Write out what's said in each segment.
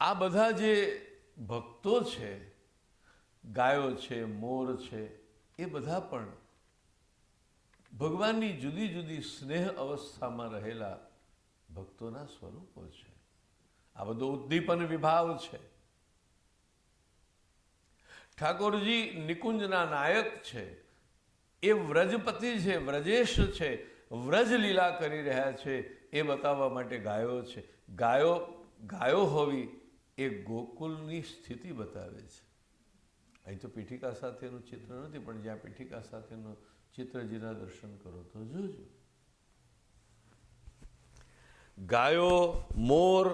આ બધા જે ભક્તો છે, ગાયો છે, મોર છે, એ બધા પણ ભગવાનની જુદી જુદી સ્નેહ અવસ્થામાં રહેલા ભક્તોના સ્વરૂપો છે. આ બધો ઉદ્દીપન વિભાવ છે. ઠાકોરજી નિકુંજના નાયક છે, એ વ્રજપતિ છે, વ્રજેશ છે, વ્રજ લીલા કરી રહ્યા છે, એ બતાવવા માટે ગાયો છે. ગાયો હોવી એ ગોકુલની સ્થિતિ બતાવે છે. અહીં તો પીઠિકા સાથેનું ચિત્ર નથી, પણ જ્યાં પીઠિકા સાથેનું ચિત્રજીના દર્શન કરો તો જોજો. ગાયો, મોર,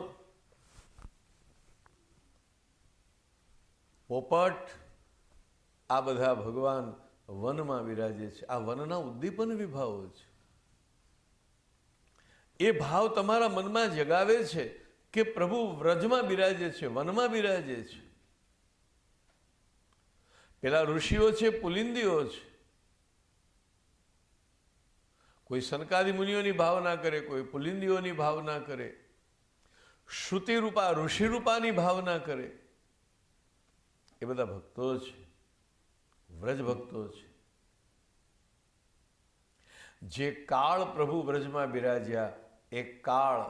પોપટ, આ બધા ભગવાન વનમાં બિરાજે છે. આ વનના ઉદ્દીપન વિભાવો છે. એ ભાવ તમારા મનમાં જગાવે છે કે પ્રભુ વ્રજમાં બિરાજે છે, વનમાં બિરાજે છે. પેલા ઋષિઓ છે, પુલિંદીઓ છે. કોઈ સનકાદિ મુનિઓની ભાવના કરે, કોઈ પુલિંદીઓની ભાવના કરે, શ્રુતિરૂપા ઋષિરૂપાની ભાવના કરે. એ બધા ભક્તો છે, વ્રજ ભક્તો છે. જે કાળ પ્રભુ વ્રજમાં બિરાજ્યા એ કાળ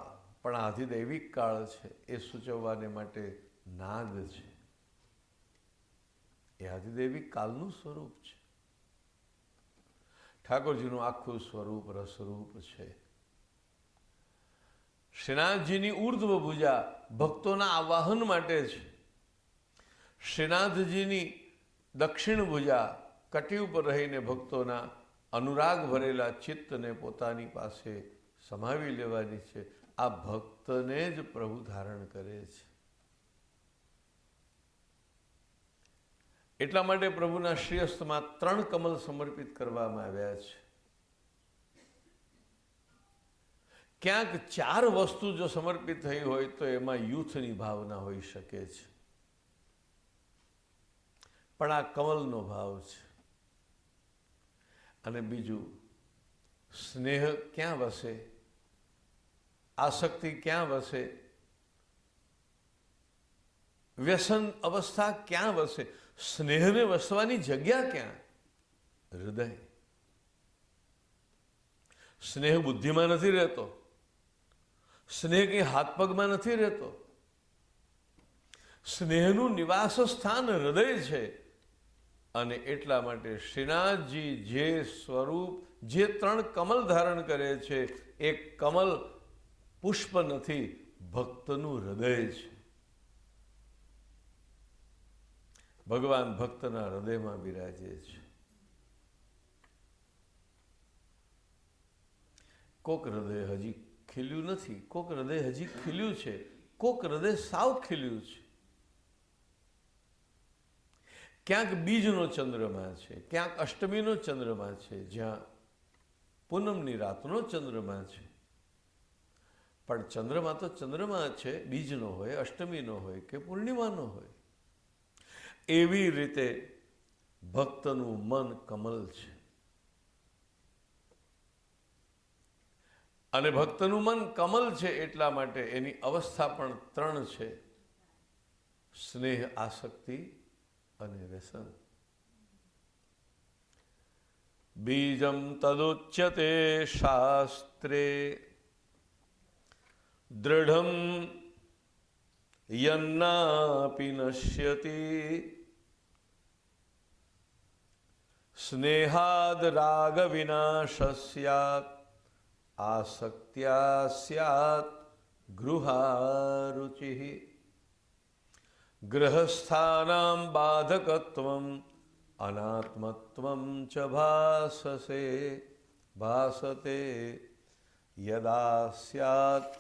પણ આધિદૈવિક કાળ છે. એ સૂચવવાને માટે નાદ છે. એ આધિદૈવિક કાળનું સ્વરૂપ છે. ઠાકોરજીનું આખું સ્વરૂપ રસરૂપ છે. શ્રીનાથજીની ઉર્ધ્વ ભુજા ભક્તોના આવાહન માટે છે. શ્રીનાથજીની દક્ષિણ ભુજા કટી ઉપર રહીને ભક્તોના અનુરાગ ભરેલા ચિત્તને પોતાની પાસે સમાવી લેવાની છે. આ ભક્તને જ પ્રભુ ધારણ કરે છે. એટલા માટે પ્રભુના શ્રીહસ્તમાં 3 કમલ સમર્પિત કરવામાં આવ્યા છે. ક્યાંક 4 વસ્તુ જો સમર્પિત થઈ હોય તો એમાં યુથની ભાવના હોઈ શકે છે, પણ આ કમલનો ભાવ છે. અને બીજું, સ્નેહ ક્યાં વસે, આસક્તિ ક્યાં વસે, વ્યસન અવસ્થા ક્યાં વસે, સ્નેહને વસવાની જગ્યા ક્યાં? હૃદય. સ્નેહ બુદ્ધિમાં નથી રહેતો, સ્નેહ કંઈ હાથ પગમાં નથી રહેતો. સ્નેહનું નિવાસ સ્થાન હૃદય છે. અને એટલા માટે શ્રીનાથજી જે સ્વરૂપ, જે 3 કમલ ધારણ કરે છે, એ કમલ પુષ્પ નથી, ભક્તનું હૃદય છે. ભગવાન ભક્તના હૃદયમાં બિરાજે છે. કોક હૃદય હજી ખીલ્યું નથી, કોક હૃદય હજી ખીલ્યું છે, કોક હૃદય સાવ ખીલ્યું છે. ક્યાંક બીજનો ચંદ્રમા છે, ક્યાંક અષ્ટમીનો ચંદ્રમા છે, જ્યાં પૂનમની રાતનો ચંદ્રમા છે. પણ ચંદ્રમા તો ચંદ્રમા છે, બીજનો હોય, અષ્ટમીનો હોય કે પૂર્ણિમાનો હોય. એવી રીતે ભક્તનું મન કમલ છે. અને ભક્તનું મન કમલ છે એટલા માટે એની અવસ્થા પણ 3 છે: સ્નેહ, આસક્તિ અને વ્યસન. બીજમ તદુચ્યતે શાસ્ત્રે દૃઢમ યન્નાપી નશ્યતિ સ્નેહાદ રાગ વિનાશસ્યાત આસક્ત્યા સ્યાત ગૃહારુચિ ગૃહસ્થાનાં બાધકત્વમ અનાત્મત્વમ ચ ભાસતે યદા સ્યાત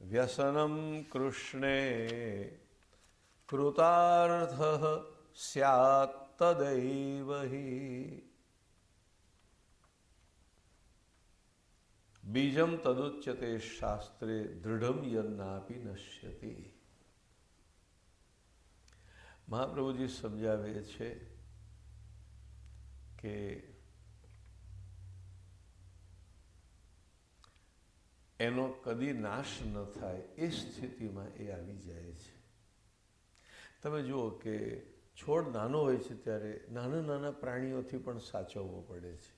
વ્યસનમ કૃષ્ણે કૃતાર્થઃ સ્યાત તદૈવ હિ. બીજમ તદુચ્યતે શાસ્ત્રે દૃઢમ યન્નાપી નશ્યતિ. મહાપ્રભુજી સમજાવે છે કે એનો કદી નાશ ન થાય એ સ્થિતિમાં એ આવી જાય છે. તમે જુઓ કે છોડ નાનો હોય છે ત્યારે નાના નાના પ્રાણીઓથી પણ સાચવવો પડે છે.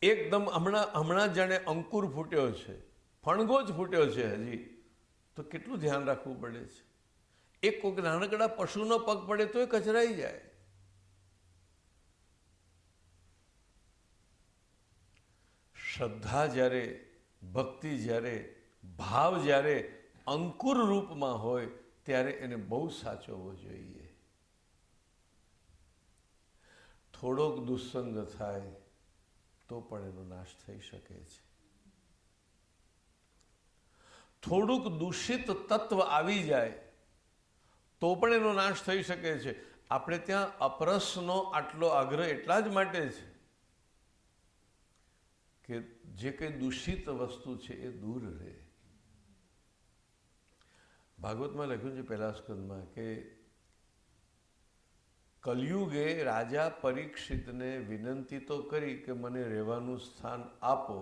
એકદમ હમણાં જાણે અંકુર ફૂટ્યો છે, ફણગો જ ફૂટ્યો છે હજી, તો કેટલું ધ્યાન રાખવું પડે છે. એક કોઈક નાનકડા પશુનો પગ પડે તો એ કચરાઈ જાય. શ્રદ્ધા જ્યારે, ભક્તિ જ્યારે, ભાવ જ્યારે અંકુર રૂપમાં હોય ત્યારે એને બહુ સાચવવો જોઈએ. થોડોક દુસ્સંગ થાય તો પણ એનો નાશ થઈ શકે છે. થોડુંક દૂષિત તત્વ આવી જાય તો પણ એનો નાશ થઈ શકે છે. આપણે ત્યાં અપરસનો આટલો આગ્રહ એટલા જ માટે છે કે જે કંઈ દૂષિત વસ્તુ છે એ દૂર રહે. ભાગવતમાં લખ્યું છે પહેલા સ્કંદમાં કે કલયુગે રાજા પરીક્ષિતને વિનંતી તો કરી કે મને રહેવાનું સ્થાન આપો,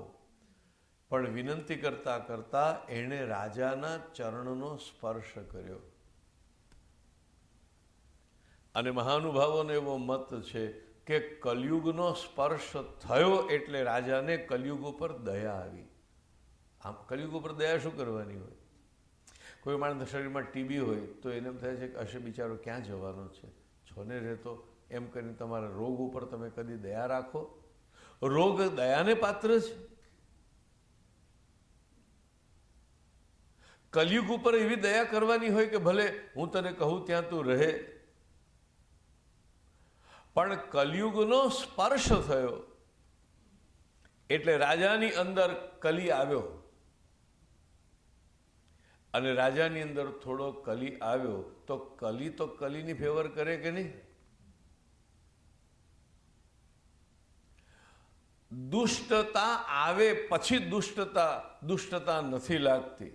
પણ વિનંતી કરતા કરતા એણે રાજાના ચરણનો સ્પર્શ કર્યો. અને મહાનુભાવોનો એવો મત છે કે કલયુગનો સ્પર્શ થયો એટલે રાજાને કલયુગ ઉપર દયા આવી. આમ કલયુગ ઉપર દયા શું કરવાની હોય? કોઈ માણસ શરીરમાં ટીબી હોય તો એને એમ થાય છે કે હશે બિચારો ક્યાં જવાનો છે, છોને રહેતો, એમ કરીને તમારા રોગ ઉપર તમે કદી દયા રાખો? રોગ દયાને પાત્ર છે. કલયુગ ઉપર એવી દયા કરવાની હોય કે ભલે હું તને કહું ત્યાં તું રહે, પણ કલયુગનો સ્પર્શ થયો એટલે રાજાની અંદર કલી આવ્યો. અને રાજાની અંદર થોડો કલી આવ્યો તો કલીની ફેવર કરે કે નહીં? દુષ્ટતા આવે પછી દુષ્ટતા નથી લાગતી.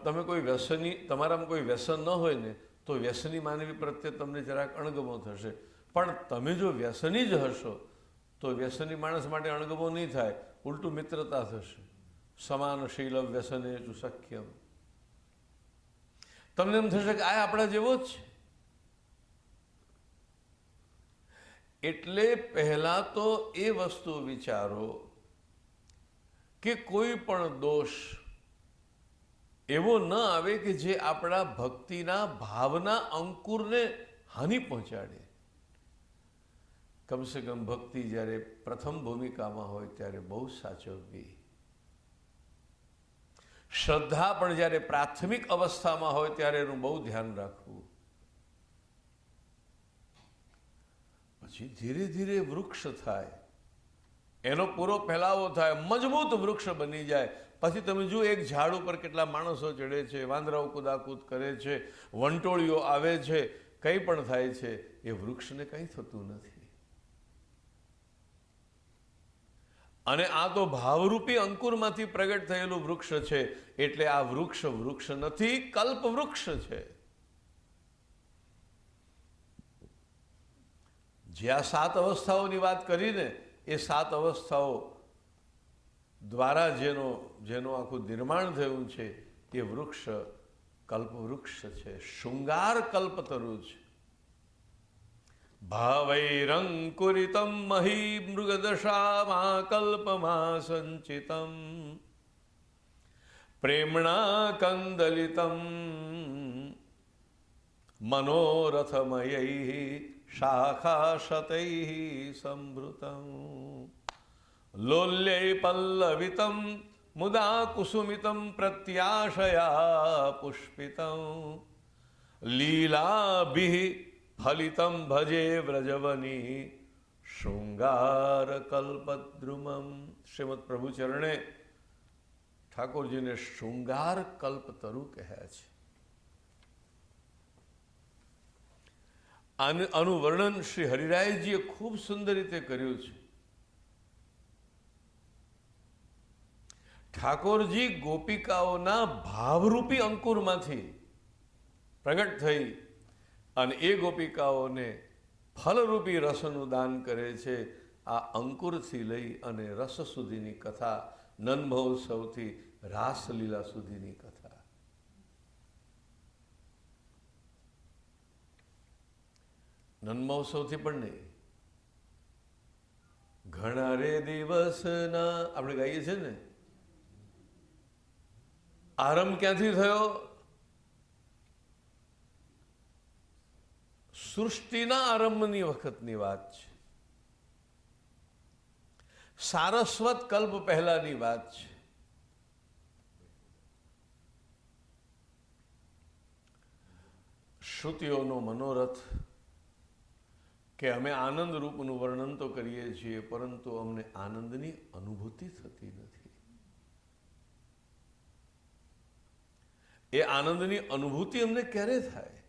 તમે કોઈ વ્યસની, તમારામાં કોઈ વ્યસન ન હોય ને તો વ્યસની માનવી પ્રત્યે તમને જરાક અણગમો થશે, પણ તમે જો વ્યસની જ હશો તો વ્યસની માણસ માટે અણગમો નહીં થાય, ઉલટું મિત્રતા થશે. સમાનશીલ વ્યસને ચુ સખ્યમ. તમને એમ થશે કે આ આપણા જેવો જ છે. એટલે પહેલા તો એ વસ્તુ વિચારો કે કોઈ પણ દોષ એવો ન આવે કે જે આપણા ભક્તિના ભાવના અંકુરને હાનિ પહોંચાડે. કમસે કમ ભક્તિ જ્યારે પ્રથમ ભૂમિકામાં હોય ત્યારે બહુ સાચવવી. શ્રદ્ધા પણ જ્યારે પ્રાથમિક અવસ્થામાં હોય ત્યારે એનું બહુ ધ્યાન રાખવું. પછી ધીરે ધીરે વૃક્ષ થાય, એનો પૂરો ફેલાવો થાય, મજબૂત વૃક્ષ બની જાય. પછી તમે જુઓ એક ઝાડ ઉપર કેટલા માણસો ચડે છે, વાંદરાઓ કુદાકૂદ કરે છે, વંટોળીઓ આવે છે, કંઈ પણ થાય છે, એ વૃક્ષને કંઈ થતું નથી. અને આ તો ભાવરૂપી અંકુરમાંથી પ્રગટ થયેલું વૃક્ષ છે. એટલે આ વૃક્ષ નથી, કલ્પ વૃક્ષ છે. જે આ 7 અવસ્થાઓની વાત કરીને એ 7 અવસ્થાઓ દ્વારા જેનું આખું નિર્માણ થયું છે એ વૃક્ષ કલ્પવૃક્ષ છે. શૃંગાર કલ્પતરુ છે. ભાવૈરંકુરિતમ મહી મૃગદશામાં કલ્પમાં સંચિતમ પ્રેમણા કંદલિતમ મનોરથમયૈ શાખાશતૈ સંભૃતમ લોલ્યૈ પલ્લવિતમ મુદા કુસુમિતમ પ્રત્યાશયા પુષ્પિતમ લીલાભિ ફલિતમ ભજે વ્રજવની શૃંગાર કલ્પદ્રુમમ. શ્રીમદ પ્રભુ ચરણે ઠાકોરજીને શૃંગાર કલ્પતરુ કહ્યા છે. આનું વર્ણન શ્રી હરિરાયજીએ ખૂબ સુંદર રીતે કર્યું છે. ઠાકોરજી ગોપિકાઓના ભાવરૂપી અંકુરમાંથી પ્રગટ થઈ અને એ ગોપિકાઓને ફલરૂપી રસનું દાન કરે છે. આ અંકુરથી લઈ અને રસ સુધીની કથા નંદ મહોત્સવથી રાસલીલા સુધીની કથા. નન્મહોત્સવથી પણ નહીં, ઘણા રે દિવસના આપણે ગાઈએ છીએ ને, આરંભ ક્યાંથી થયો? સૃષ્ટિના આરંભની વખતની વાત છે. સારસ્વત કલ્પ પહેલાની વાત છે. શ્રુતિઓનો મનોરથ કે અમે આનંદ રૂપનું વર્ણન તો કરીએ છીએ, પરંતુ અમને આનંદની અનુભૂતિ થતી નથી. એ આનંદની અનુભૂતિ અમને ક્યારે થાય?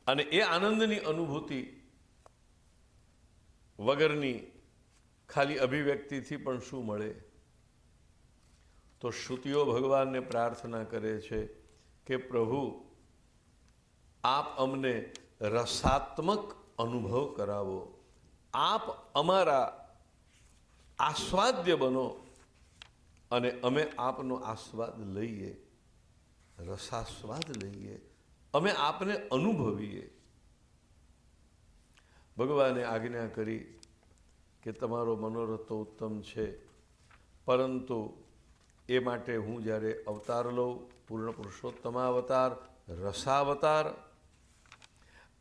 અને એ આનંદની અનુભૂતિ વગરની ખાલી અભિવ્યક્તિથી પણ શું મળે? તો શ્રુતિઓ ભગવાનને પ્રાર્થના કરે છે કે પ્રભુ, આપ અમને રસાત્મક અનુભવ કરાવો, આપ અમારા આસ્વાદ્ય બનો અને અમે આપનો આસ્વાદ લઈએ, રસાસ્વાદ લઈએ, અમે આપને અનુભવીએ. ભગવાને આજ્ઞા કરી કે તમારો મનોરથ તો ઉત્તમ છે, પરંતુ એ માટે હું જ્યારે અવતાર લઉં, પૂર્ણ પુરુષોત્તમાવતાર, રસાવતાર,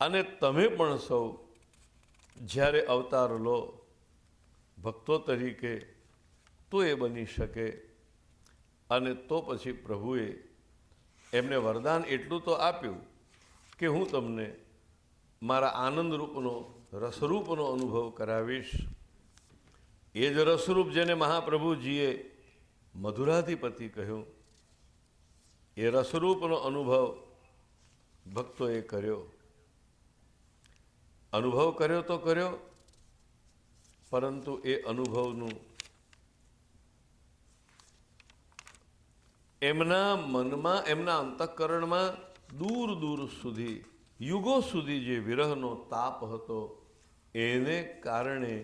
અને તમે પણ સૌ જ્યારે અવતાર લો ભક્તો તરીકે, તો એ બની શકે. અને તો પછી પ્રભુએ એમને વરદાન એટલું તો આપ્યું કે હું તમને મારા આનંદરૂપનો, રસરૂપનો અનુભવ કરાવીશ. એ જ રસરૂપ જેને મહાપ્રભુજીએ મધુરાધિપતિ કહ્યું, એ રસરૂપનો અનુભવ ભક્તોએ કર્યો. અનુભવ કર્યો તો કર્યો, પરંતુ એ અનુભવનું એમના મનમાં, એમના અંતઃકરણમાં દૂર દૂર સુધી, યુગો સુધી જે વિરહનો તાપ હતો, એને કારણે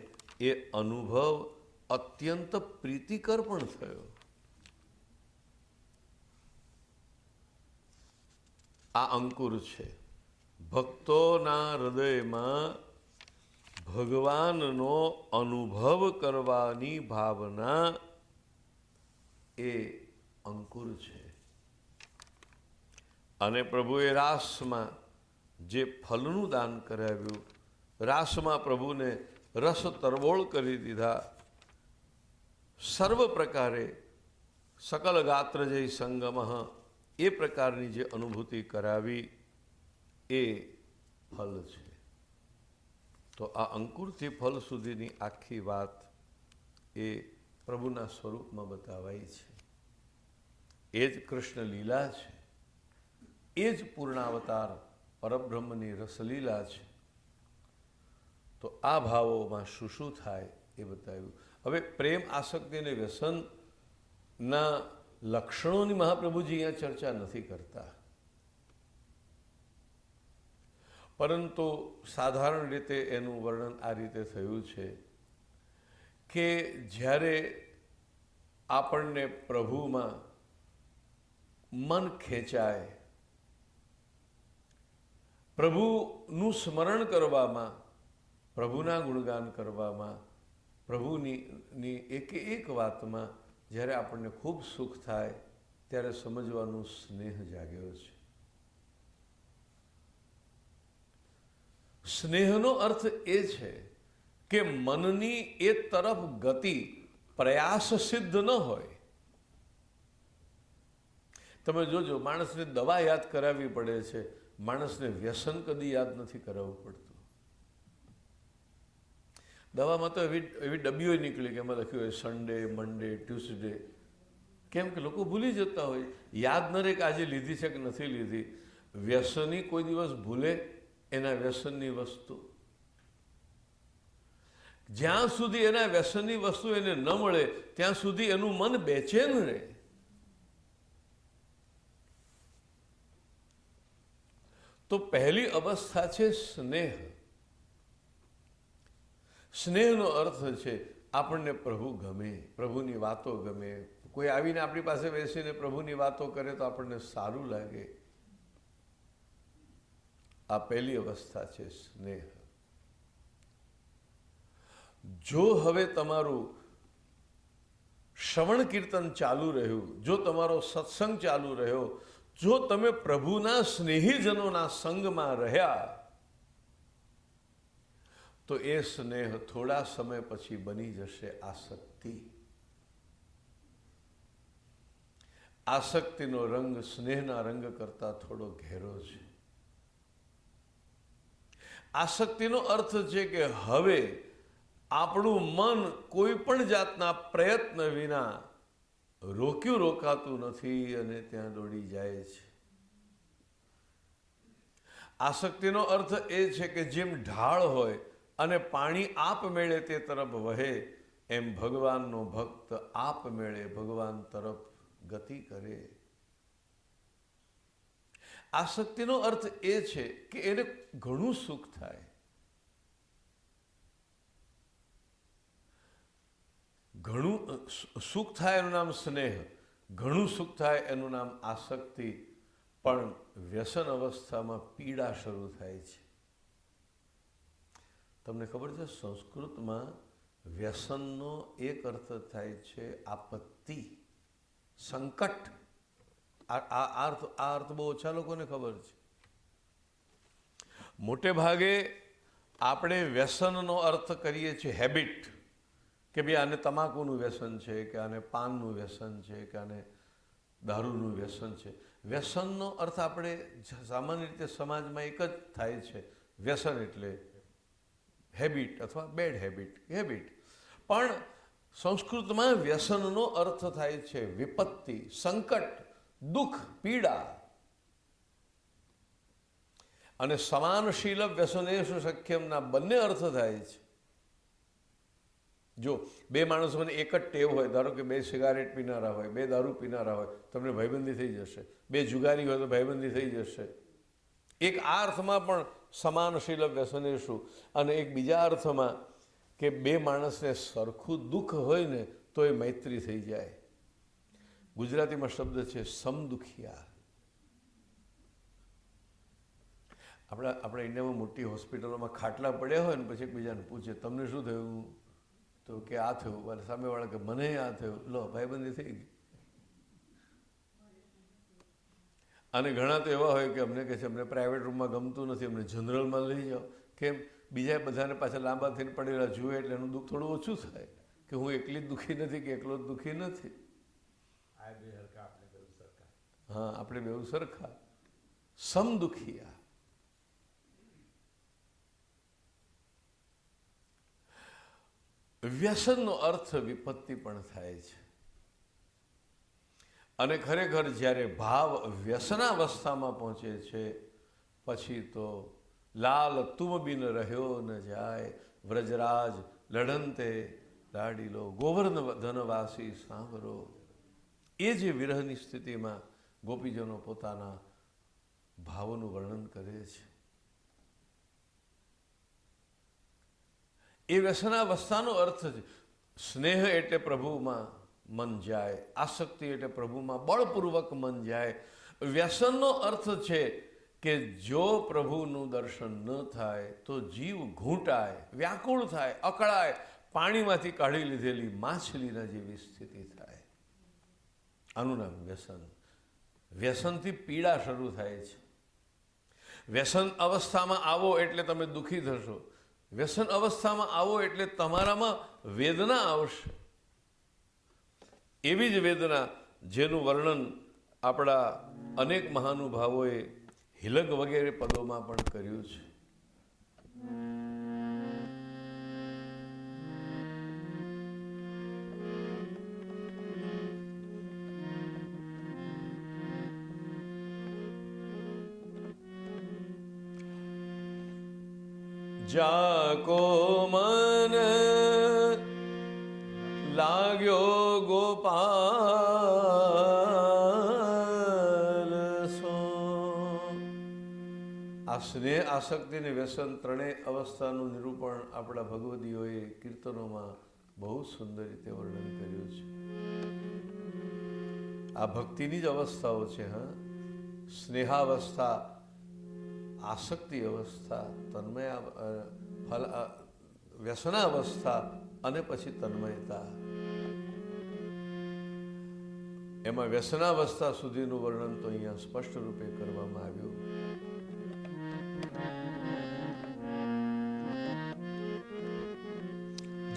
એ અનુભવ અત્યંત પ્રીતિકર પણ થયો. આ અંકુર છે. ભક્તોના હૃદયમાં ભગવાનનો અનુભવ કરવાની ભાવના એ અંકુર છે. અને પ્રભુએ રાસમાં જે ફલનું દાન કરાવ્યું, રાસમાં પ્રભુને રસ તરબોળ કરી દીધા, સર્વ પ્રકારે સકલ ગાત્ર જય સંગમ, એ પ્રકારની જે અનુભૂતિ કરાવી, એ ફલ છે. તો આ અંકુરથી ફલ સુધીની આખી વાત એ પ્રભુના સ્વરૂપમાં બતાવાઈ છે. એ જ કૃષ્ણ લીલા છે, એ જ પૂર્ણાવતાર પરબ્રહ્મની રસલીલા છે. તો આ ભાવોમાં શું શું થાય એ બતાવ્યું. હવે પ્રેમ, આસક્તિ અને વ્યસનના લક્ષણોની મહાપ્રભુજી અહીંયા ચર્ચા નથી કરતા, પરંતુ સાધારણ રીતે એનું વર્ણન આ રીતે થયું છે કે જ્યારે આપણને પ્રભુમાં મન ખેંચાય, પ્રભુનું સ્મરણ કરવામાં, પ્રભુના ગુણગાન કરવામાં, પ્રભુની એક એક વાતમાં જ્યારે આપણને ખૂબ સુખ થાય, ત્યારે સમજવાનું સ્નેહ જાગ્યો છે. સ્નેહનો અર્થ એ છે કે મનની એ તરફ ગતિ પ્રયાસ સિદ્ધ ન હોય. તમે જોજો, માણસને દવા યાદ કરાવવી પડે છે, માણસને વ્યસન કદી યાદ નથી કરાવવું પડતું. દવામાં તો એવી ડબ્બીઓ નીકળી કે એમાં લખ્યું હોય સન્ડે, મંડે, ટ્યુઝડે. કેમ કે લોકો ભૂલી જતા હોય, યાદ ન રહે કે આજે લીધી છે કે નથી લીધી. વ્યસની કોઈ દિવસ ભૂલે એના વ્યસનની વસ્તુ? જ્યાં સુધી એના વ્યસનની વસ્તુ એને ન મળે ત્યાં સુધી એનું મન બેચેન રહે. તો પહેલી અવસ્થા છે સ્નેહ. સ્નેહનો અર્થ છે આપણને પ્રભુ ગમે, પ્રભુની વાતો ગમે. કોઈ આવીને આપણી પાસે બેસીને પ્રભુની વાતો કરે તો આપણને સારું લાગે. આ પહેલી અવસ્થા છે સ્નેહ. જો હવે તમારું શ્રવણ કીર્તન ચાલુ રહ્યું, જો તમારો સત્સંગ ચાલુ રહ્યો, જો તમે પ્રભુના સ્નેહીજનોના સંગમાં રહ્યા, તો એ સ્નેહ થોડા સમય પછી બની જશે આસક્તિ. આસક્તિનો રંગ સ્નેહના રંગ કરતા થોડો ઘેરો છે. આસક્તિનો અર્થ છે કે હવે આપણું મન કોઈ પણ જાતના પ્રયત્ન વિના રોકાતું નથી અને ત્યાં દોડી જાય છે. આસક્તિનો અર્થ એ છે કે જેમ ઢાળ હોય અને પાણી આપમેળે તે તરફ વહે, એમ ભગવાનનો ભક્ત આપમેળે ભગવાન તરફ ગતિ કરે. આસક્તિનો અર્થ એ છે કે એને ઘણું સુખ થાય. ઘણું સુખ થાય એનું નામ સ્નેહ, ઘણું સુખ થાય એનું નામ આસક્તિ. પણ વ્યસન અવસ્થામાં પીડા શરૂ થાય છે. તમને ખબર છે, સંસ્કૃતમાં વ્યસનનો એક અર્થ થાય છે આપત્તિ, સંકટ. આ અર્થ બહુ ઓછા લોકોને ખબર છે. મોટે ભાગે આપણે વ્યસનનો અર્થ કરીએ છીએ હેબિટ, કે ભાઈ આને તમાકુનું વ્યસન છે, કે આને પાનનું વ્યસન છે, કે આને દારૂનું વ્યસન છે. વ્યસનનો અર્થ આપણે સામાન્ય રીતે સમાજમાં એક જ થાય છે. વ્યસન એટલે હેબિટ અથવા બેડ હેબિટ. પણ સંસ્કૃતમાં વ્યસનનો અર્થ થાય છે વિપત્તિ, સંકટ, દુઃખ, પીડા. અને સમાનશીલ વ્યસનેષુ સખ્યમના બંને અર્થ થાય છે. જો બે માણસોને એક જ ટેવ હોય, ધારો કે બે સિગારેટ પીનારા હોય, બે દારૂ પીનારા હોય, તમને ભાઈબંધી થઈ જશે. બે જુગારી હોય તો ભાઈબંધી થઈ જશે. એક આ અર્થમાં પણ સમાનશીલ વ્યસનેષુ, અને એક બીજા અર્થમાં કે બે માણસને સરખું દુઃખ હોય ને તો એ મૈત્રી થઈ જાય. ગુજરાતીમાં શબ્દ છે સમદુખિયા. આપણા ઇન્ડિયામાં મોટી હોસ્પિટલોમાં ખાટલા પડ્યા હોય ને પછી એકબીજાને પૂછે તમને શું થયું, તો કે આ થયું, અને સામેવાળા કે મને આ થયું. લો, ભાઈબંધી થઈ ગઈ. અને ઘણા તો એવા હોય કે અમને કહે છે અમને પ્રાઇવેટ રૂમમાં ગમતું નથી, અમને જનરલમાં લઈ જાઓ. કેમ? બીજા બધાને પાછા લાંબા થઈને પડેલા જુએ એટલે એનું દુઃખ થોડું ઓછું થાય કે હું એકલી જ દુઃખી નથી કે એકલો જ દુઃખી નથી. હા, આપણે બેઉ સરખા. સમદુખિયા. વ્યસનનો અર્થ વિપત્તિ પણ થાય છે. અને ખરેખર જ્યારે ભાવ વ્યસનાવસ્થામાં પહોંચે છે પછી તો લાલ તુમ બિન રહ્યો ન જાય, વ્રજરાજ લડંતે લાડીલો, ગોવર્ધન ધનવાસી સાંભરો. એ જે વિરહની સ્થિતિમાં ગોપીજનો પોતાના ભાવોનું વર્ણન કરે છે, એ વ્યસનાવસ્થાનો અર્થ છે. સ્નેહ એટલે પ્રભુમાં મન જાય, આસક્તિ એટલે પ્રભુમાં બળપૂર્વક મન જાય. વ્યસનનો અર્થ છે કે જો પ્રભુનું દર્શન ન થાય તો જીવ ઘૂંટાય, વ્યાકુળ થાય, અકળાય, પાણીમાંથી કાઢી લીધેલી માછલીના જેવી સ્થિતિ થાય. આનું નામ વ્યસન. વ્યસનથી પીડા શરૂ થાય છે. વ્યસન અવસ્થામાં આવો એટલે તમે દુઃખી થશો. વ્યસન અવસ્થામાં આવો એટલે તમારામાં વેદના આવશે. એવી જ વેદના જેનું વર્ણન આપણા અનેક મહાનુભાવોએ હિલક વગેરે પદોમાં પણ કર્યું છે. જાકો મન લાગ્યો ગોપાલ સો. આ સ્નેહ, આસક્તિ અને વ્યસન ત્રણેય અવસ્થાનું નિરૂપણ આપણા ભગવદીઓએ કીર્તનોમાં બહુ સુંદર રીતે વર્ણન કર્યું છે. આ ભક્તિની જ અવસ્થાઓ છે. હા, સ્નેહાવસ્થા, આસક્તિ અવસ્થા, તન્મય વ્યસનાવસ્થા અને પછી તન્મયતા. એમાં વ્યસનાવસ્થા સુધીનું વર્ણન તો અહીંયા સ્પષ્ટ રૂપે કરવામાં આવ્યું.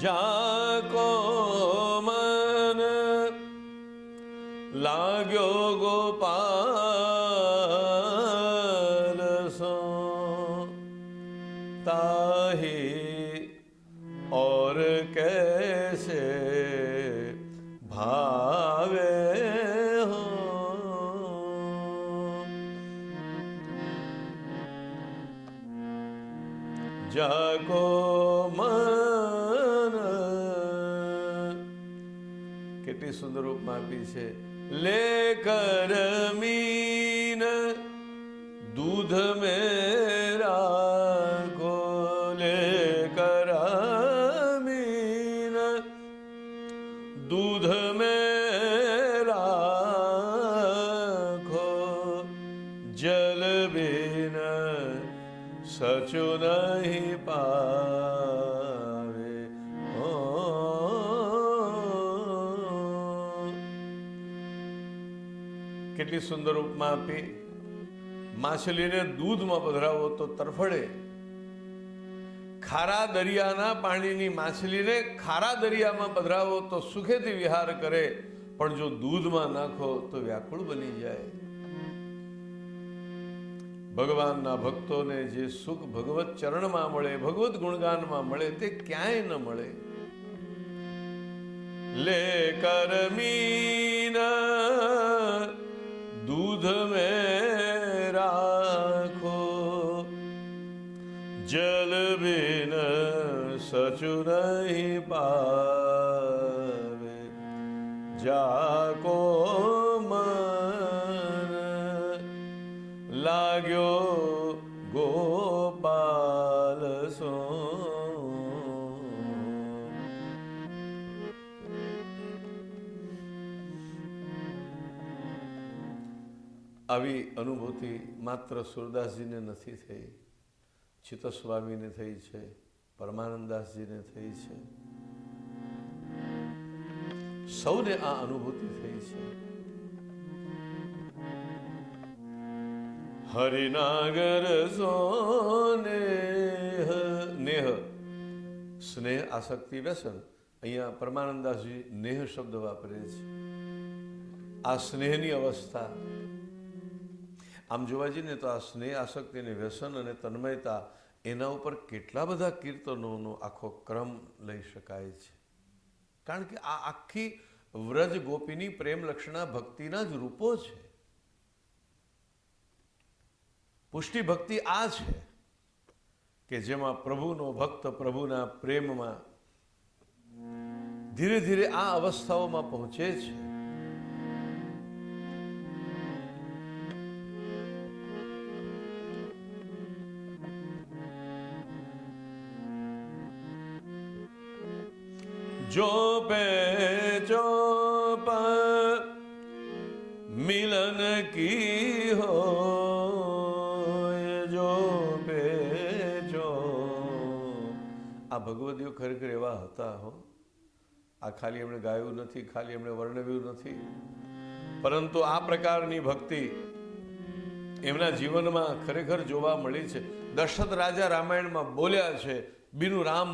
જાકો મન લાગ્યો ગોપાલ સો તાહી और कैसे भावे हो. जाको मन, કેટલી સુંદર ઉપમા આપી છે. લેકર મીન दूध मेरा को लेकर मीन दूध मेरा खो जल बिन सचु नहीं पावे. કેટલી સુંદર ઉપમા આપી. માછલીને દૂધમાં પધરાવો તો તરફડે, ખારા દરિયાના પાણીની માછલીને ખારા દરિયામાં પધરાવો તો સુખેથી વિહાર કરે, પણ જો દૂધમાં નાખો તો વ્યાકુળ બની જાય. ભગવાનના ભક્તોને જે સુખ ભગવત ચરણમાં મળે, ભગવત ગુણગાનમાં મળે, તે ક્યાંય ન મળે. લે કરમીન दूध में राखो जल बिन सचु नहीं पावे. जाको मन लाग्यो गोपाल सो. આવી અનુભૂતિ માત્ર સુરદાસજીને નથી થઈ, ચિત્તસ્વામીને થઈ છે, પરમાનંદાસજીને થઈ છે. સૌને આ અનુભૂતિ થઈ છે. હરિનાગર સોને નેહ, સ્નેહ, આસક્તિ, વ્યસન. અહીંયા પરમાનંદાસજી નેહ શબ્દ વાપરે છે. આ સ્નેહની અવસ્થા. આમ જોવા જઈએ ને તો આ સ્નેહ, આસક્તિ અને વ્યસન અને તન્મયતા, એના ઉપર કેટલા બધા કીર્તનોનો આખો ક્રમ લઈ શકાય છે. કારણ કે આ આખી વ્રજ ગોપીની પ્રેમ લક્ષણા ભક્તિના જ રૂપો છે. પુષ્ટિ ભક્તિ આ છે કે જેમાં પ્રભુનો ભક્ત પ્રભુના પ્રેમમાં ધીરે ધીરે આ અવસ્થાઓમાં પહોંચે છે. जो पे चौप मिलन की हो, जो पे चौप. આ ભગવદીઓ ખરેખર એવા હતા હો. આ ખાલી એમણે ગાયું નથી, ખાલી એમણે વર્ણવ્યું નથી, પરંતુ આ પ્રકારની ભક્તિ એમના જીવનમાં ખરેખર જોવા મળી છે. દશરથ રાજા રામાયણમાં બોલ્યા છે, બિનુ રામ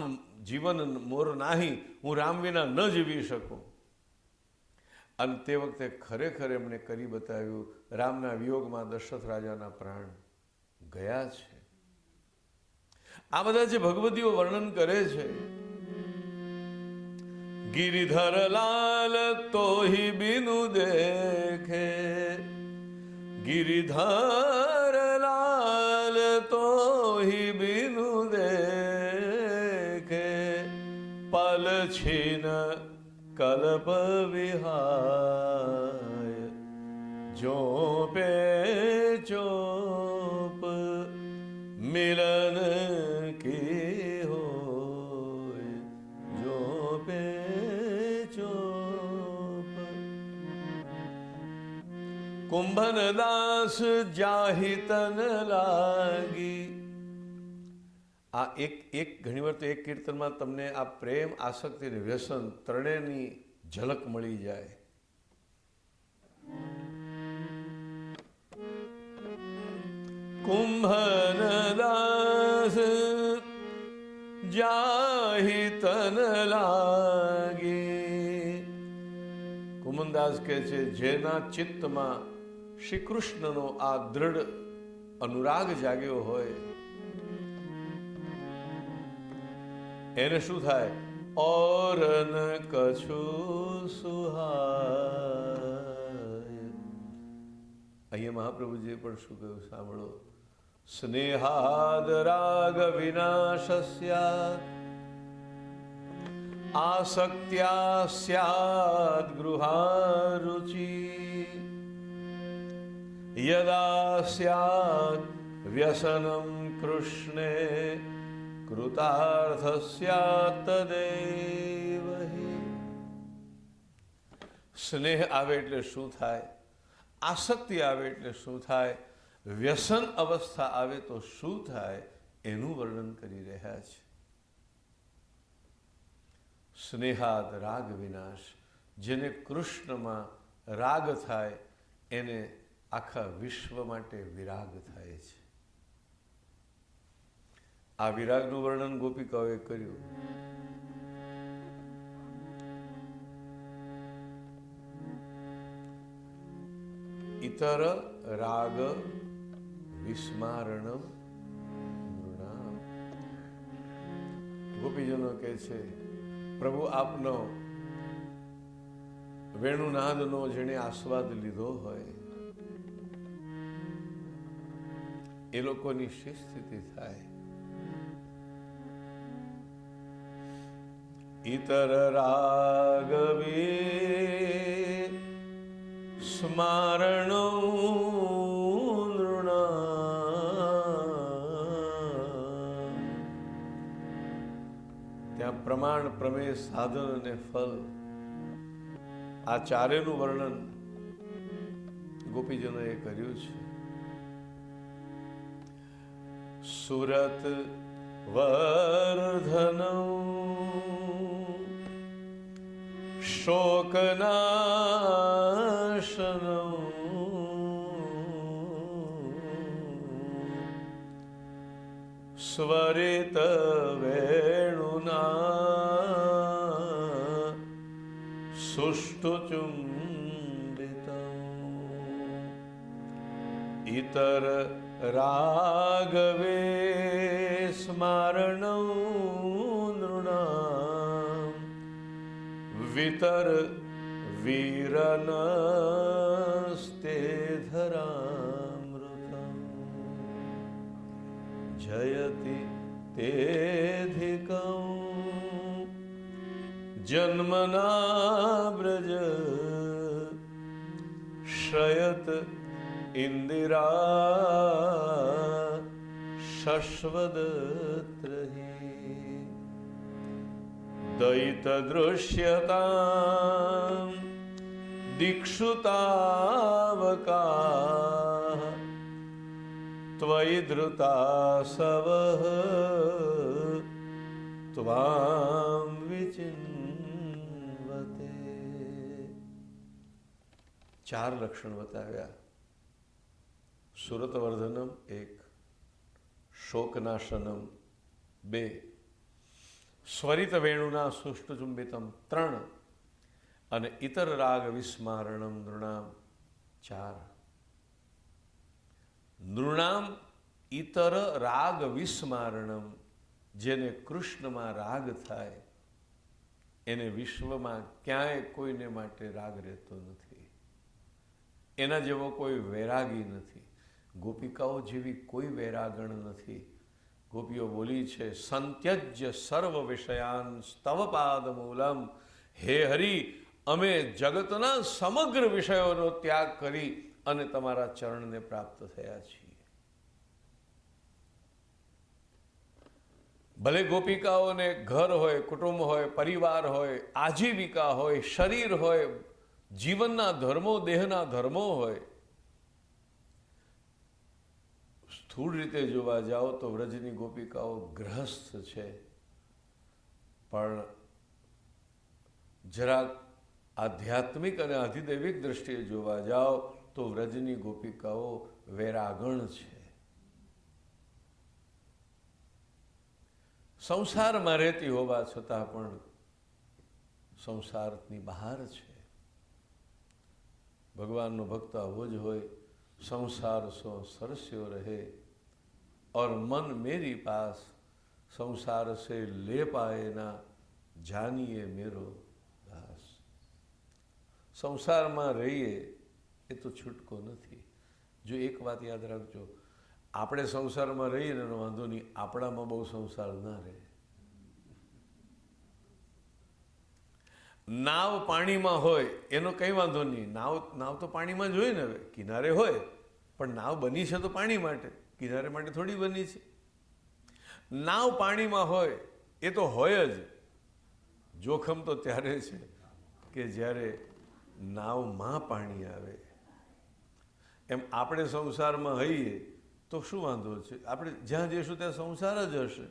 જીવન મોર નાહી, હું રામ વિના ન જીવી શકું. અને તે વખતે ખરેખર એમણે કરી બતાવ્યું. રામના વિયોગમાં દશરથ રાજાના પ્રાણ ગયા છે. આ બધા જે ભગવદીઓ વર્ણન કરે છે, गिरिधर लाल तो ही बिनु देखे, गिरिधर लाल तो ही बिनु देखे, पल छीन कल्प विहाय, जो पे चोप मिलन की हो, जो पे કુંભન દાસ જાહી તન લાગી. આ એક ઘણી વાર તો એક કીર્તનમાં તમને આ પ્રેમ, આસક્તિ અને વ્યસન ત્રણેયની ઝલક મળી જાય. કુંભન દાસ જાહી તન લાગી. કુંભનદાસ કહે છે જેના ચિત્તમાં શ્રી કૃષ્ણનો આ દ્રઢ અનુરાગ જાગ્યો હોય એને શું થાય? ઓર ન કછું સુહાય. અહીંયા મહાપ્રભુજીએ પણ શું કહ્યું સાંભળો. સ્નેહાદ રાગ વિનાશસ્યાત આસક્ત્યા સ્યાદ ગૃહારુચિ યદા સ્યાદ વ્યસનમ કૃષ્ણે કૃતાર્થ સ્યાત તદેવ હિ. સ્નેહ આવે એટલે શું થાય? આસક્તિ આવે એટલે શું થાય? વ્યસન અવસ્થા આવે તો શું થાય? એનું વર્ણન કરી રહ્યા છે. સ્નેહાદ રાગ વિનાશ, જેને કૃષ્ણમાં રાગ થાય એને આખા વિશ્વ માટે વિરાગ થાય છે. આ વિરાગનું વર્ણન ગોપિકાઓએ કર્યું. ઇતર રાગ વિસ્મારણમ નૃણામ. ગોપીજનો કહે છે પ્રભુ આપનો વેણુનાદનો જેણે આસ્વાદ લીધો હોય એ લોકોની શી સ્થિતિ થાય? ઇતર રાગ સ્મારણો નૃણામ. ત્યાં પ્રમાણ, પ્રમેય, સાધન અને ફલ આ ચારેયનું વર્ણન ગોપીજનોએ કર્યું છે. સુરત વર્ધનમ શોકનાશનમ સ્વરિત વેણુના સુષ્ઠુ ચુંબિતમ. ઇતર રાગવે સ્મારણો નૃણામ વિતર વીરનસ્તે ધરામૃતમ જયતિ તેધિકં જન્મના બ્રજ શ્રયત ઇન્દિરા શશ્વદત્રહી. દયિત દૃશ્યતામ દીક્ષુતાવકા ત્વયિ ધૃતાસવઃ ત્વામ વિચિન્વતે. ચાર લક્ષણ બતાવ્યા. સુરતવર્ધનમ 1, શોકનાશનમ 2, સ્વરિત વેણુના સુષ્ઠ ચુંબિતમ 3 અને ઇતર રાગ વિસ્મારણમ નૃણામ 4. નૃણામ ઇતર રાગ વિસ્મારણમ, જેને કૃષ્ણમાં રાગ થાય એને વિશ્વમાં ક્યાંય કોઈને માટે રાગ રહેતો નથી. એના જેવો કોઈ વૈરાગી નથી. ગોપિકાઓ જેવી કોઈ વૈરાગણ નથી. ગોપીઓ બોલી છે સંત્યજ્ય સર્વ વિષયાન સ્તવ પાદ મૂલમ. હે હરિ, અમે જગતના સમગ્ર વિષયોનો ત્યાગ કરી અને તમારા ચરણને પ્રાપ્ત થયા છીએ. ભલે ગોપિકાઓને ઘર હોય, કુટુંબ હોય, પરિવાર હોય, આજીવિકા હોય, શરીર હોય, જીવનના ધર્મો, દેહના ધર્મો હોય, સ્થૂળ રીતે જોવા જાઓ તો વ્રજની ગોપિકાઓ ગ્રહસ્થ છે, પણ જરાક આધ્યાત્મિક અને અધિદૈવિક દ્રષ્ટિએ જોવા જાઓ તો વ્રજની ગોપિકાઓ વૈરાગણ છે, સંસારમાં રહેતી હોવા છતાં પણ સંસારની બહાર છે. ભગવાનનો ભક્ત આવો જ હોય, સંસાર સો સરસ્યો રહે और मन मेरी पास, संसार से ले पाए ना जानिए मेरो दास. સંસારમાં રહીએ એ તો છૂટકો નથી. જો એક વાત યાદ રાખજો, આપણે સંસારમાં રહીએ ને એનો વાંધો નહીં, આપણામાં બહુ સંસાર ના રહે. નાવ પાણીમાં હોય એનો કંઈ વાંધો નહીં, નાવ તો પાણીમાં જ હોય ને. હવે કિનારે હોય પણ નાવ બની છે તો પાણી માટે, કિનારે માટે થોડી બની છે. નાવ પાણીમાં હોય એ તો હોય જ. જોખમ તો ત્યારે છે કે જ્યારે નાવમાં પાણી આવે. એમ આપણે સંસારમાં હઈએ તો શું વાંધો છે? આપણે જ્યાં જઈશું ત્યાં સંસાર જ હશે.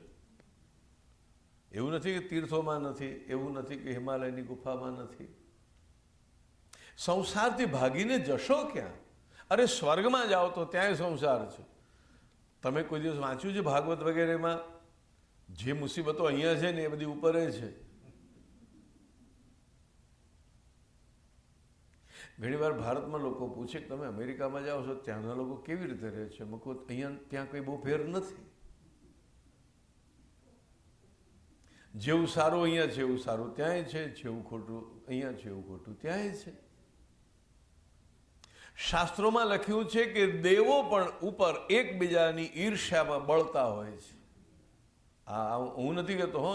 એવું નથી કે તીર્થોમાં નથી, એવું નથી કે હિમાલયની ગુફામાં નથી. સંસારથી ભાગીને જશો ક્યાં? અરે સ્વર્ગમાં જાઓ તો ત્યાંય સંસાર છે. તમે કોઈ દિવસ વાંચ્યું છે ભાગવત વગેરેમાં? જે મુસીબતો અહીંયા છે ને એ બધી ઉપર છે. ઘણીવાર ભારતમાં લોકો પૂછે કે તમે અમેરિકામાં જાઓ છો ત્યાંના લોકો કેવી રીતે રહે છે? મૂકો અહીંયા ત્યાં કંઈ બહુ ફેર નથી. જેવું સારું અહીંયા છે એવું સારું ત્યાંય છે, જેવું ખોટું અહીંયા છે એવું ખોટું ત્યાંય છે. શાસ્ત્રોમાં લખ્યું છે કે દેવો પણ ઉપર એકબીજાની ઈર્ષ્યામાં બળતા હોય છે. આ હું નથી કહેતો, હો,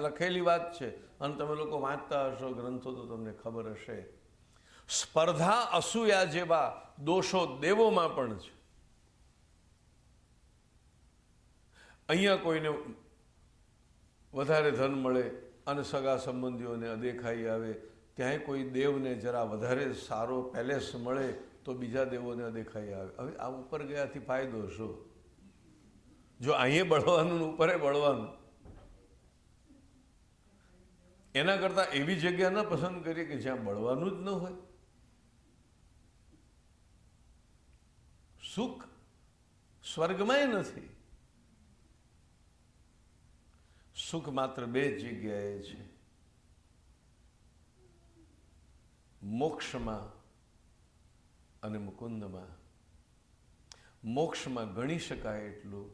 લખેલી વાત છે અને તમે લોકો વાંચતા હશો ગ્રંથો તો તમને ખબર હશે. સ્પર્ધા અસૂયા જેવા દોષો દેવોમાં પણ છે. અહીંયા કોઈને વધારે ધન મળે અને સગા સંબંધીઓને અદેખાઈ આવે, ત્યાંય કોઈ દેવને જરા વધારે સારો પેલેસ મળે તો બીજા દેવોને અદેખાઈ આવે. હવે આ ઉપર ગયાથી ફાયદો શું? જો અહીંયા બળવાનું ને ઉપરે બળવાનું, એના કરતાં એવી જગ્યા ન પસંદ કરીએ કે જ્યાં બળવાનું જ ન હોય. સુખ સ્વર્ગમાંય નથી. સુખ માત્ર બે જગ્યાએ છે, મોક્ષમાં અને મુકુંદમાં. મોક્ષમાં ગણી શકાય એટલું,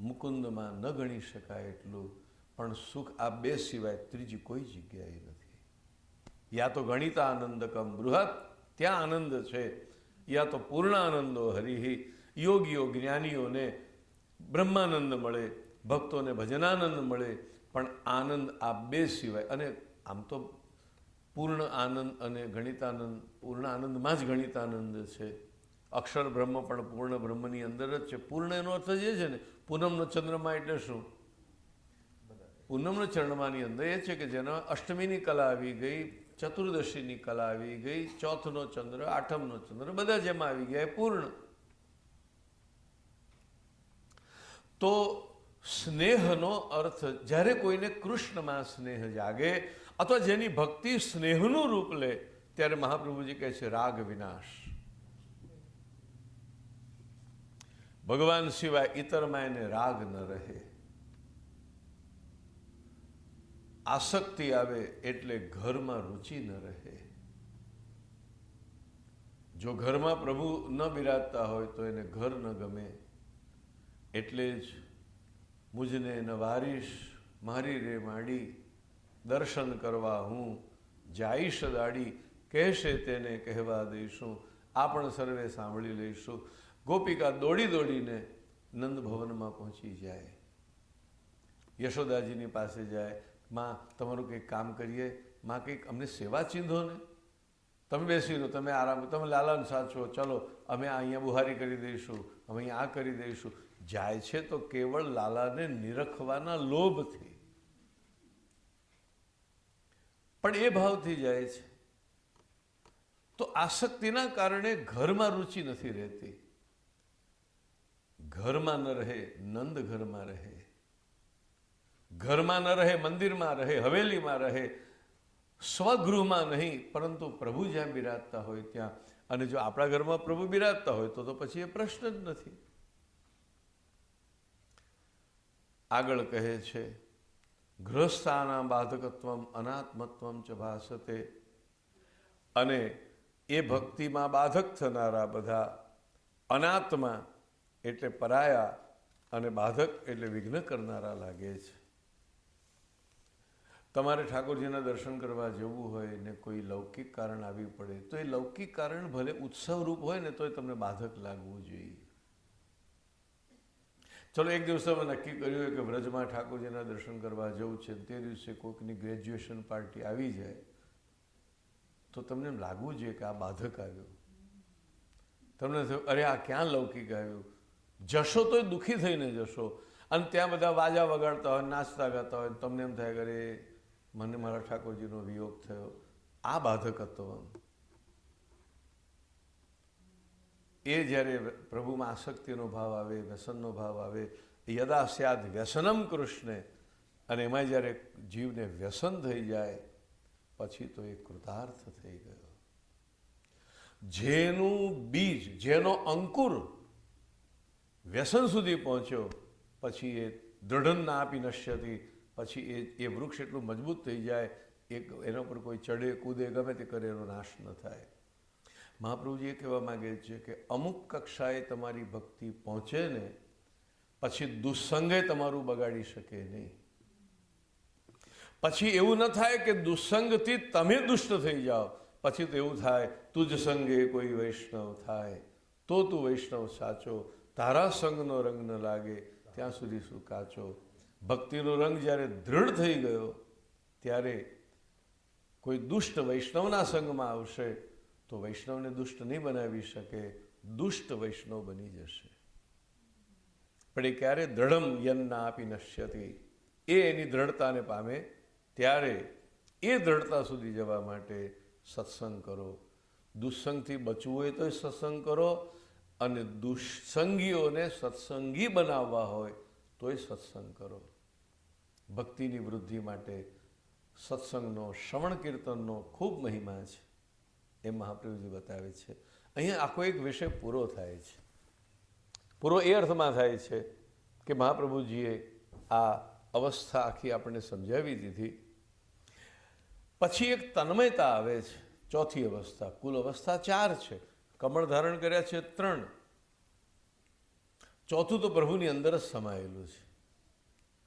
મુકુંદમાં ન ગણી શકાય એટલું, પણ સુખ આ બે સિવાય ત્રીજી કોઈ જગ્યાએ નથી. યા તો ગણિત આનંદકમ બૃહત, ત્યાં આનંદ છે, યા તો પૂર્ણ આનંદો હરિ. યોગીઓ જ્ઞાનીઓને બ્રહ્માનંદ મળે, ભક્તોને ભજનાનંદ મળે, પણ આનંદ આ બે સિવાય. અને આમ તો પૂર્ણ આનંદ અને ગણિતાનંદ, પૂર્ણ આનંદમાં જ ગણિતાનંદ છે. અક્ષર બ્રહ્મ પણ પૂર્ણ બ્રહ્મની અંદર જ છે. પૂર્ણ એનો અર્થ જે છે ને, પૂનમનો ચંદ્રમા એટલે શું? પૂનમનો ચંદ્રમાની અંદર એ છે કે જેના અષ્ટમીની કલા આવી ગઈ, ચતુર્દશીની કલા આવી ગઈ, ચોથનો ચંદ્ર, આઠમનો ચંદ્ર, બધા જેમાં આવી ગયા એ પૂર્ણ. તો સ્નેહનો અર્થ, જ્યારે કોઈને કૃષ્ણમાં સ્નેહ જાગે અથવા જેની ભક્તિ સ્નેહનું રૂપ લે, ત્યારે મહાપ્રભુજી કહે છે રાગ વિનાશ. ભગવાન સિવાય ઇતરમાં એને રાગ ન રહે. આસક્તિ આવે એટલે ઘરમાં રુચિ ન રહે. જો ઘરમાં પ્રભુ ન બિરાજતા હોય તો એને ઘર ન ગમે. એટલે જ મુજને નવારીશ મારી રે માડી, દર્શન કરવા હું જાઈશ દાડી, કહેશે તેને કહેવા દઈશું, આપણ સર્વે સાંભળી લઈશું. ગોપિકા દોડી દોડીને નંદ ભવનમાં પહોંચી જાય, યશોદાજીની પાસે જાય. માં તમારું કંઈક કામ કરીએ, માં કંઈક અમને સેવા ચીંધો ને, તમે બેસી રહો, તમે આરામ, તમે લાલાને સાચવો, ચલો અમે અહીંયા બુહારી કરી દઈશું, અમે અહીંયા આ કરી દઈશું. જાય છે તો કેવળ લાલાને નિરખવાના લોભથી, પણ એ ભાવથી જાય છે. તો આસક્તિના કારણે ઘરમાં રુચિ નથી રહેતી. ઘરમાં ન રહે, નંદ ઘરમાં રહે. ઘરમાં ન રહે, મંદિરમાં રહે, હવેલીમાં રહે, સ્વગૃહમાં નહીં, પરંતુ પ્રભુ જ્યાં બિરાજતા હોય ત્યાં. અને જો આપણા ઘરમાં પ્રભુ બિરાજતા હોય તો પછી એ પ્રશ્ન જ નથી. આગળ કહે છે, ગૃહસ્થાના બાધકત્વમ અનાત્મત્વમ ચ ભાસતે. અને એ ભક્તિમાં બાધક થનારા બધા અનાત્મા એટલે પરાયા અને બાધક એટલે વિઘ્ન કરનારા લાગે છે. તમારે ઠાકોરજીના દર્શન કરવા જવું હોય ને કોઈ લૌકિક કારણ આવી પડે તો એ લૌકિક કારણ ભલે ઉત્સવરૂપ હોય ને તોય તમને બાધક લાગવું જોઈએ. ચલો એક દિવસ અમે નક્કી કર્યું હોય કે વ્રજમાં ઠાકોરજીના દર્શન કરવા જવું છે, તે દિવસે કોઈકની ગ્રેજ્યુએશન પાર્ટી આવી જાય તો તમને એમ લાગવું જોઈએ કે આ બાધક આવ્યો. તમને થયું અરે આ ક્યાં લૌકિક આવ્યું. જશો તોય દુઃખી થઈને જશો અને ત્યાં બધા વાજા વગાડતા હોય, નાચતા ગાતા હોય, તમને એમ થાય કે અરે મને મારા ઠાકોરજીનો વિયોગ થયો. આ બાધકત્વ. એ જ્યારે પ્રભુમાં આસક્તિનો ભાવ આવે, વ્યસનનો ભાવ આવે, યદા સ્યાદ વ્યસનમ કૃષ્ણે, અને એમાં જ્યારે જીવને વ્યસન થઈ જાય પછી તો એ કૃતાર્થ થઈ ગયો. જેનું બીજ, જેનો અંકુર વ્યસન સુધી પહોંચ્યો પછી એ દૃઢન ના આપી નશ્યતી, પછી એ વૃક્ષ એટલું મજબૂત થઈ જાય એના પર કોઈ ચડે કૂદે ગમે તે કરે એનો નાશ ન થાય. મહાપ્રભુજી એ કહેવા માગે છે કે અમુક કક્ષાએ તમારી ભક્તિ પહોંચે ને પછી દુસ્સંગે તમારું બગાડી શકે નહીં. પછી એવું ન થાય કે દુસ્સંગથી તમે દુષ્ટ થઈ જાઓ. પછી તો એવું થાય તુજ સંગે કોઈ વૈષ્ણવ થાય તો તું વૈષ્ણવ સાચો, તારા સંગનો રંગ ન લાગે ત્યાં સુધી શું કાચો. ભક્તિનો રંગ જ્યારે દૃઢ થઈ ગયો ત્યારે કોઈ દુષ્ટ વૈષ્ણવના સંગમાં આવશે તો વૈષ્ણવને દુષ્ટ નહીં બનાવી શકે, દુષ્ટ વૈષ્ણવ બની જશે. પણ એ ક્યારે દ્રઢમ યન્ના આપી નશ્યતી, એ એની દ્રઢતાને પામે ત્યારે એ દ્રઢતા સુધી જવા માટે સત્સંગ કરો. દુસ્સંગથી બચવું હોય તો સત્સંગ કરો, અને દુસ્સંગીઓને સત્સંગી બનાવવા હોય તોય સત્સંગ કરો. ભક્તિની વૃદ્ધિ માટે સત્સંગનો, શ્રવણ કીર્તનનો ખૂબ મહિમા છે એમ મહાપ્રભુજી બતાવે છે. અહીંયા આખો એક વિષય પૂરો થાય છે. પૂરો એ અર્થમાં થાય છે કે મહાપ્રભુજીએ આ અવસ્થા આખી આપણને સમજાવી દીધી. પછી એક તન્મયતા આવે છે, ચોથી અવસ્થા. કુલ અવસ્થા 4 છે. કમળ ધારણ કર્યા છે 3. ચોથું તો પ્રભુની અંદર જ સમાયેલું છે.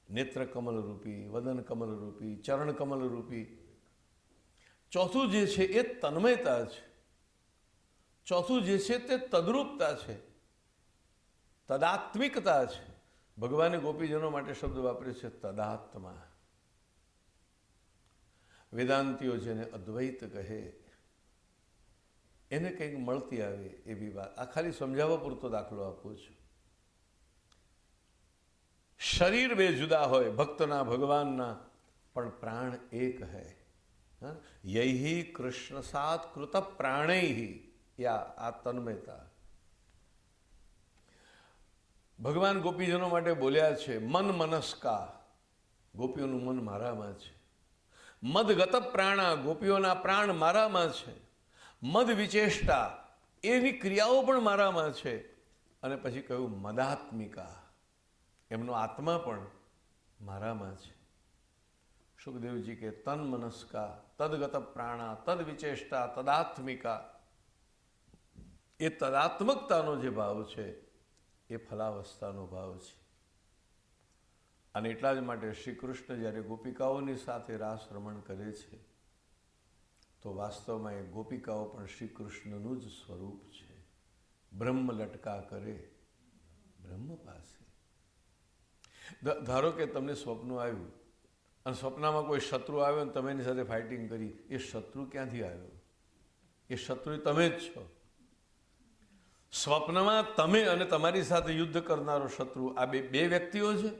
નેત્ર કમલ રૂપી, વદન કમલ રૂપી, ચરણ કમલ રૂપી. ચોથું જે છે એ તન્મયતા છે. ચોથું જે છે તે તદ્રૂપતા છે, તદાત્મિકતા છે. ભગવાને ગોપીજનો માટે શબ્દ વાપરે છે તદાત્મા. વેદાંતિઓ જેને અદ્વૈત કહે એને કંઈક મળતી આવે એવી વાત. આ ખાલી સમજાવવા પૂરતો દાખલો આપું છું. શરીર બે જુદા હોય ભક્તના ભગવાનના, પણ પ્રાણ એક હૈ. યૈહિ કૃષ્ણ સાત કૃત પ્રાણૈહિ, આ તન્મયતા. ભગવાન ગોપીજનો માટે બોલ્યા છે મન મનસ્કા, ગોપીઓનું મન મારામાં છે. મદગત પ્રાણા, ગોપીઓના પ્રાણ મારામાં છે. મદ વિચેષ્ટા, એની ક્રિયાઓ પણ મારામાં છે. અને પછી કહ્યું મદાત્મિકા, એમનો આત્મા પણ મારામાં છે. સુખદેવજી કે તન મનસ્કા, તદગત પ્રાણા, તદ વિચેષ્ટા, તદાત્મિકા. એ તદાત્મકતાનો જે ભાવ છે એ ફલાવસ્થાનો ભાવ છે. અને એટલા જ માટે શ્રી કૃષ્ણ જ્યારે ગોપિકાઓની સાથે રાસ રમણ કરે છે તો વાસ્તવમાં એ ગોપિકાઓ પણ શ્રી કૃષ્ણનું જ સ્વરૂપ છે. બ્રહ્મ લટકા કરે બ્રહ્મ પાસે. ધારો કે તમને સ્વપ્ન આવ્યું અને સ્વપ્નમાં કોઈ શત્રુ આવ્યો અને તમે એની સાથે ફાઇટિંગ કરી. એ શત્રુ ક્યાંથી આવ્યો? એ શત્રુ તમે જ છો. સ્વપ્નમાં તમે અને તમારી સાથે યુદ્ધ કરનારો શત્રુ, આ બે વ્યક્તિઓ છે.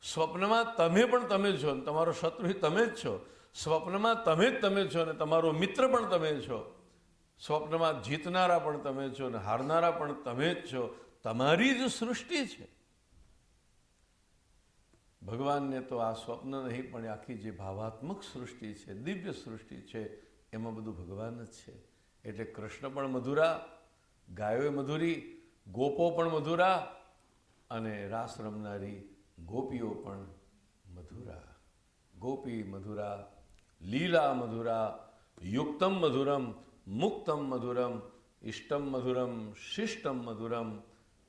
સ્વપ્નમાં તમે પણ તમે છો અને તમારો શત્રુ તમે જ છો. સ્વપ્નમાં તમે જ તમે છો અને તમારો મિત્ર પણ તમે છો. સ્વપ્નમાં જીતનારા પણ તમે છો ને હારનારા પણ તમે જ છો. તમારી જ સૃષ્ટિ છે. ભગવાનને તો આ સ્વપ્ન નહીં પણ આખી જે ભાવાત્મક સૃષ્ટિ છે, દિવ્ય સૃષ્ટિ છે, એમાં બધું ભગવાન જ છે. એટલે કૃષ્ણ પણ મધુરા, ગાયો મધુરી, ગોપો પણ મધુરા અને રાસ રમનારી ગોપીઓ પણ મધુરા. ગોપી મધુરા, લીલા મધુરા, યુક્તમ મધુરમ, મુક્તમ મધુરમ, ઇષ્ટમ મધુરમ, શિષ્ટમ મધુરમ,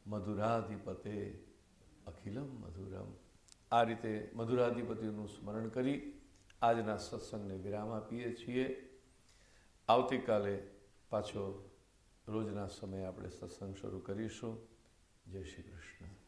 મધુરાધિપતે અખિલમ મધુરમ. આ રીતે મધુરાધિપતિનું સ્મરણ કરી આજના સત્સંગને વિરામ આપીએ છીએ. આવતીકાલે પાછો રોજના સમયે આપણે સત્સંગ શરૂ કરીશું. જય શ્રી કૃષ્ણ.